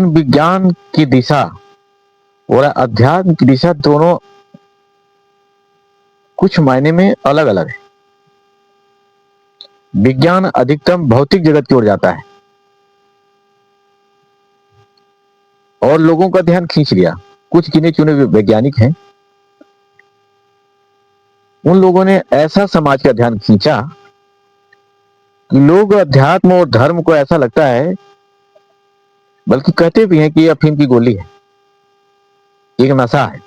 विज्ञान की दिशा और अध्यात्म की दिशा दोनों कुछ मायने में अलग अलग है। विज्ञान अधिकतम भौतिक जगत की ओर जाता है और लोगों का ध्यान खींच लिया। कुछ गिने चुने वैज्ञानिक हैं, उन लोगों ने ऐसा समाज का ध्यान खींचा कि लोग अध्यात्म और धर्म को ऐसा लगता है, बल्कि कहते भी हैं कि यह अफीम की गोली है, एक नशा है।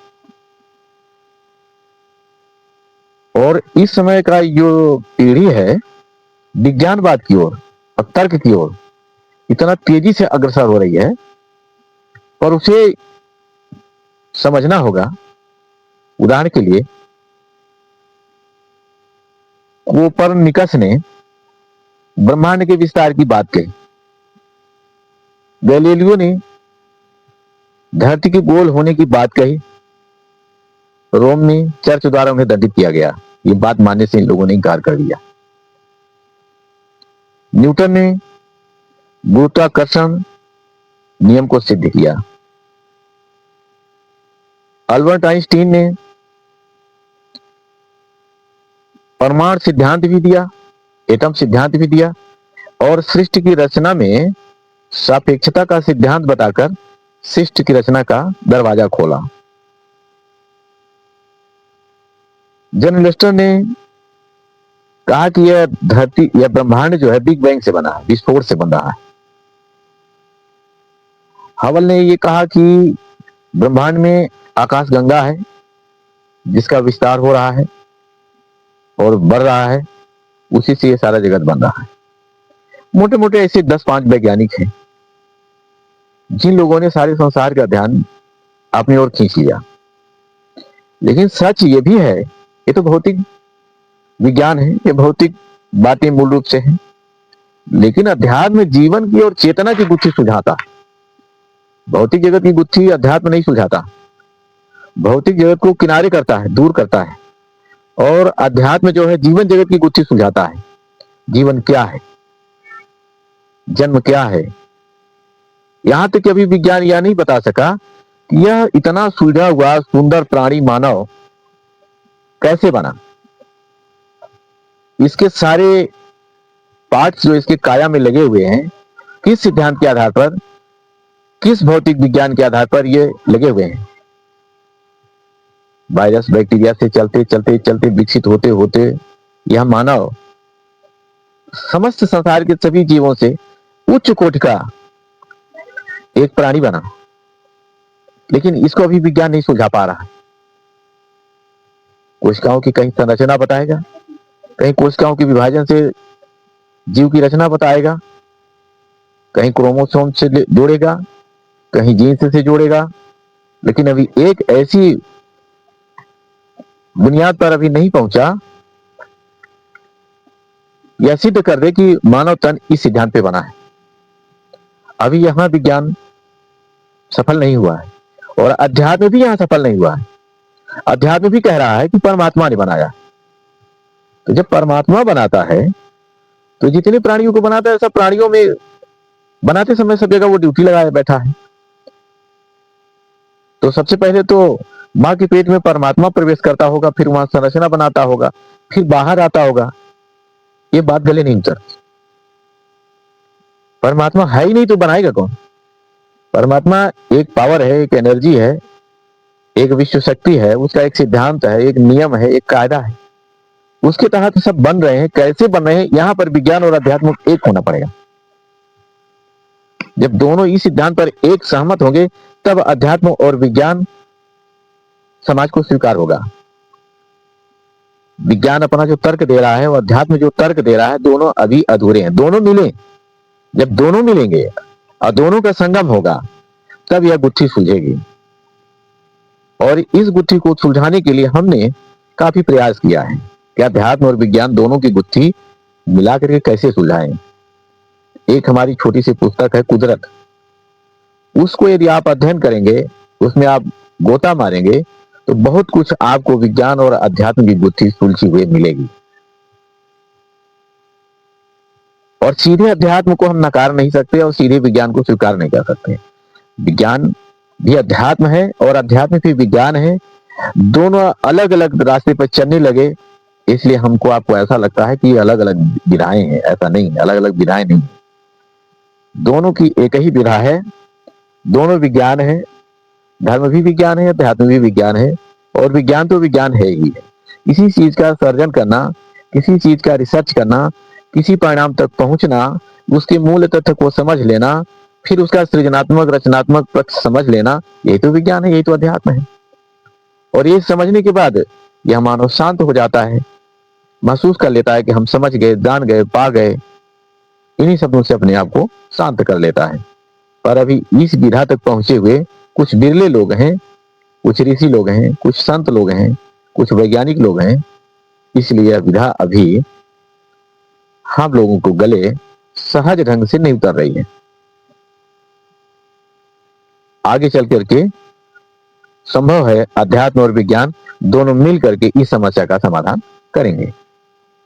और इस समय का जो पीढ़ी है विज्ञानवाद की ओर और तर्क की ओर इतना तेजी से अग्रसर हो रही है, और उसे समझना होगा। उदाहरण के लिए कोपरनिकस ने ब्रह्मांड के विस्तार की बात कही, गैलीलियो ने धरती के गोल होने की बात कही, रोम में चर्च द्वारा उन्हें दंडित किया गया। ये बात मानने से इन लोगों ने इनकार कर दिया। न्यूटन ने गुरुत्वाकर्षण नियम को सिद्ध किया। अल्बर्ट आइंस्टीन ने परमाणु सिद्धांत भी दिया, एटम सिद्धांत भी दिया, और सृष्टि की रचना में सापेक्षता का सिद्धांत बताकर सृष्टि की रचना का दरवाजा खोला। जॉन लेस्टर ने कहा कि यह धरती, यह ब्रह्मांड जो है बिग बैंग से बना है, विस्फोट से बन रहा है। हबल ने यह कहा कि ब्रह्मांड में आकाशगंगा है जिसका विस्तार हो रहा है और बढ़ रहा है, उसी से ये सारा जगत बन रहा है। मोटे मोटे ऐसे 10-5 वैज्ञानिक हैं जिन लोगों ने सारे संसार का ध्यान अपनी ओर खींच लिया। लेकिन सच ये भी है, ये तो भौतिक विज्ञान है, ये भौतिक बातें मूल रूप से हैं, लेकिन अध्यात्म जीवन की और चेतना की गुत्थी सुलझाता है। भौतिक जगत की गुत्थी अध्यात्म नहीं सुलझाता, भौतिक जगत को किनारे करता है, दूर करता है, और अध्यात्म जो है जीवन जगत की गुत्थी सुलझाता है। जीवन क्या है, जन्म क्या है। यहां तक कि अभी विज्ञान यह नहीं बता सका कि यह इतना सुलझा हुआ सुंदर प्राणी मानव कैसे बना। इसके सारे पार्ट्स जो इसके काया में लगे हुए हैं, किस सिद्धांत के आधार पर, किस भौतिक विज्ञान के आधार पर ये लगे हुए हैं। वायरस बैक्टीरिया से चलते चलते चलते विकसित होते होते यह मानव समस्त संसार के सभी जीवों से उच्च कोटि का एक प्राणी बना। लेकिन इसको अभी विज्ञान नहीं सुलझा पा रहा है। कोशिकाओं की कहीं संरचना बताएगा, कहीं कोशिकाओं के विभाजन से जीव की रचना बताएगा, कहीं क्रोमोसोम से जोड़ेगा, कहीं जीन्स से जोड़ेगा, लेकिन अभी एक ऐसी बुनियाद पर अभी नहीं पहुंचा यह सिद्ध कर दे कि मानव तन इस सिद्धांत पे बना है। अभी यहां विज्ञान सफल नहीं हुआ है, और अध्यात्म भी यहां सफल नहीं हुआ है। अध्यात्म भी कह रहा है कि परमात्मा ने बनाया। तो जब परमात्मा बनाता है तो जितने प्राणियों को बनाता है, सब प्राणियों में बनाते समय सब जगह वो ड्यूटी लगाए बैठा है। तो सबसे पहले तो मां के पेट में परमात्मा प्रवेश करता होगा, फिर वहां संरचना बनाता होगा, फिर बाहर आता होगा। ये बात गले नहीं उतरती। परमात्मा है ही नहीं तो बनाएगा कौन। परमात्मा एक पावर है, एक एनर्जी है, एक विश्व शक्ति है, उसका एक सिद्धांत है, एक नियम है, एक कायदा है, उसके तहत सब बन रहे हैं। कैसे बन रहे हैं, यहां पर विज्ञान और अध्यात्म एक होना पड़ेगा। जब दोनों इस सिद्धांत पर एक सहमत होंगे तब अध्यात्म और विज्ञान समाज को स्वीकार होगा। विज्ञान अपना जो तर्क दे रहा है और अध्यात्म जो तर्क दे रहा है, दोनों अभी अधूरे हैं। दोनों मिले, जब दोनों मिलेंगे और दोनों का संगम होगा तब यह गुत्थी सुलझेगी। और इस गुत्थी को सुलझाने के लिए हमने काफी प्रयास किया है कि अध्यात्म और विज्ञान दोनों की गुत्थी मिला करके कैसे सुलझाएं। एक हमारी छोटी सी पुस्तक है कुदरत, उसको यदि आप अध्ययन करेंगे, उसमें आप गोता मारेंगे तो बहुत कुछ आपको विज्ञान और अध्यात्म की गुत्थी सुलझी हुई मिलेगी। और सीधे अध्यात्म को हम नकार नहीं सकते और सीधे विज्ञान को स्वीकार नहीं कर सकते। विज्ञान भी अध्यात्म है और अध्यात्म भी विज्ञान है। दोनों अलग अलग रास्ते पर चलने लगे, इसलिए हमको आपको ऐसा लगता है कि अलग अलग विधाएं हैं। ऐसा नहीं, अलग अलग विधाएं नहीं, दोनों की एक ही विधा है। दोनों विज्ञान है, धर्म भी विज्ञान है, अध्यात्म भी विज्ञान है, और विज्ञान तो विज्ञान है ही है। किसी चीज का सर्जन करना, किसी चीज का रिसर्च करना, किसी परिणाम तक पहुंचना, उसके मूल तथ्य को समझ लेना, फिर उसका सृजनात्मक रचनात्मक पक्ष समझ लेना, यही तो विज्ञान है, यही तो अध्यात्म है। और ये समझने के बाद यह मानव शांत हो जाता है, महसूस कर लेता है कि हम समझ गए, जान गए, पा गए। इन्हीं शब्दों से अपने आप को शांत कर लेता है। पर अभी इस विधा तक पहुंचे हुए कुछ बिरले लोग हैं, कुछ ऋषि लोग हैं, कुछ संत लोग हैं, कुछ वैज्ञानिक लोग हैं। इसलिए यह विधा अभी हम लोगों को गले सहज ढंग से नहीं उतर रही है। आगे चल करके संभव है अध्यात्म और विज्ञान दोनों मिल करके इस समस्या का समाधान करेंगे।